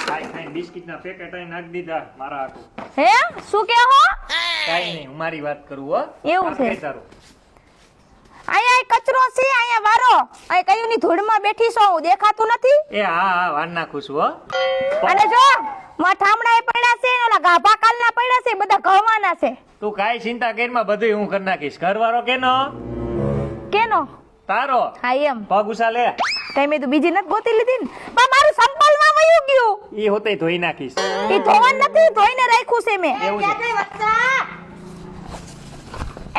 ખાઈ બિસ્કિટના પેકેટ અહીં નાખી દીધા મારા હાટુ. હે શું કે હો કાઈ નહીં, હું મારી વાત કરું હો. એવું છે. કઈ તારું? અહીંયા કચરો છે, અહીંયા વારો, અહીં કયુંની ધૂળમાં બેઠી છો, હું દેખાતું નથી. એ હા વાર નાખું છું હો. અને જો ઠામડા પડ્યા છે, ઓલા ગાભા કાલના પડ્યા છે, બધા ઘવાના છે. તું કાઈ ચિંતા કરીમાં, બધું હું કરી નાખીશ. ઘરવાળો કેનો? કેનો? તારો. હા એમ. પગ ઉછાલે. કઈ મેં તો બીજી નથી ગોતી લીધી ને, પણ મારું સંપલમાં વયું ગયું. ઈ હોતે ધોઈ નાખીશ. ઈ ધોવાનું નથી, ધોઈને રાખ્યું છે મેં. એવું છે.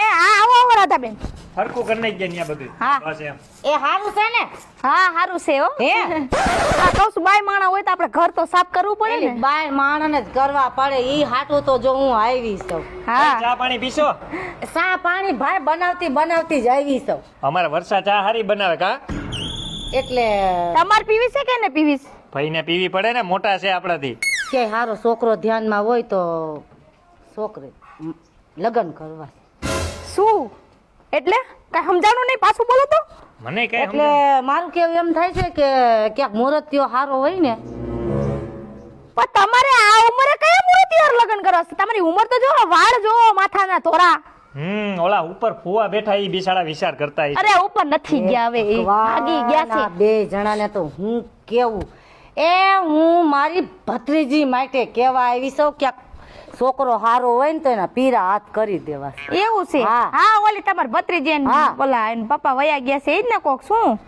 એ હા આવો આવો રાધાબેન. હરકું કરી નાખજે ન્યા બધું. હા. બસ એમ. એ હારું છે ને? હા હારું છે હો. હે? આ કહું છું બાય માણા હોય તો આપણે ઘર તો સાફ કરવું પડે એલી ને. બાય માણસને જ કરવા પડે. ઈ હાટું તો જો હું આવી છું. હા ચા પાણી પીશો? સા પાણી ભાઈ બનાવતી જ આવી છું. અમારે વર્ષા ચા હારી બનાવે કા? એટલે તમારે પીવી છે કે ને પીવી છે? ભાઈને પીવી પડે ને, મોટા છે આપણાથી. કે હારો છોકરો ધ્યાનમાં હોય તો છોકરી લગ્ન કરવા. શું એટલે કઈ સમજાણું નહીં, પાછું બોલો તો. મને કઈ એટલે મારું કેવું એમ થાય છે કે ક્યાંક મુહૂર્તિયો હારો હોય ને. પણ તમારે આ ઉંમરે કયા મુહૂર્તિવાર લગ્ન કરવા છે? તમારી ઉંમર તો જો, વાળ જો, માથાના તોરા. ઓલા ઉપર ફુવા બેઠા ઈ બિચારા વિચાર કરતા હશે. અરે ઉપર નથી ગયા હવે, એ ભાગી ગયા છે. ભગવાન, આ બે જણાને તો હું કેવું, એ હું મારી ભત્રીજી માટે કેવા આવી છું ક્યાંક છોકરો હારો હોય ને તો એના પીરા હાથ કરી દેવા. એવું છે? હા. હા ઓલી તમારી ભત્રીજી ને હા. ઓલા એના પપ્પા વયા ગયા છે, એ જ ને કોક શું?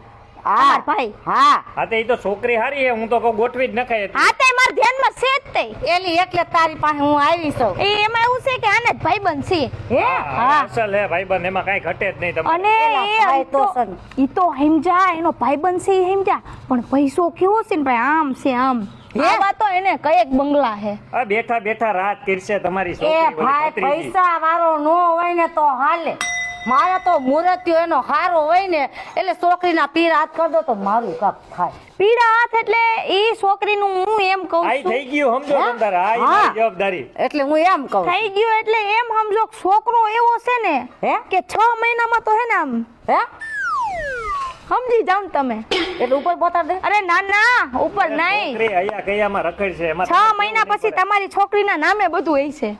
હા તમારા ભાઈ. હા હા તે ઈ તો છોકરી હારી હે, હું તો કહું ગોઠવી જ નખાય. હા તે મારા ધ્યાનમાં છે જ તે. એલી એટલે તારી પાસે હું આવી છું. એ એમાં એવું છે કે આને જ ભાઈબંધ છે. હે હા અસલ હે ભાઈબંધ, એમાં કાઈ ઘટે જ નહીં તમારે. અને એલા ભાઈ તો છે ને. ઈ તો સમજા, એનો ભાઈબંધ છે એ સમજા, પણ પૈસો કેવો છે ને ભાઈ, આમ છે આમ. આવા તો એને કયેક બંગલા હે. આ બેઠા બેઠા રાત કરશે તમારી એ છોકરી ઓલી ભાઈ ભત્રીજી. પૈસા વાળો નો હોય ને તો હાલે. મારે તો મુરતિયો એનો હારો હોય ને એટલે છોકરીના પીર હાથ કરી દો તો મારું કાપ થાય. પીડા હાથ એટલે ઈ છોકરીનું હું એમ કહું આઈ છું. થઈ ગયું સમજો હે? તમતારે. આ ઈ હા. મારી જવાબદારી. એટલે હું એમ કહું. થઈ ગયું એટલે એમ સમજો કે છોકરો એવો છે ને હે કે 6 મહિનામાં તો હે ને આમ હે સમજી જાવ ને તમે. એટલે ઉપર બોતાડ દે. અરે ના ના ઉપર નહીં, છોકરી અહીંયા કયામાં રખડ છે એમાં 6 મહિના પછી તમારી છોકરીના નામે બધું હશે.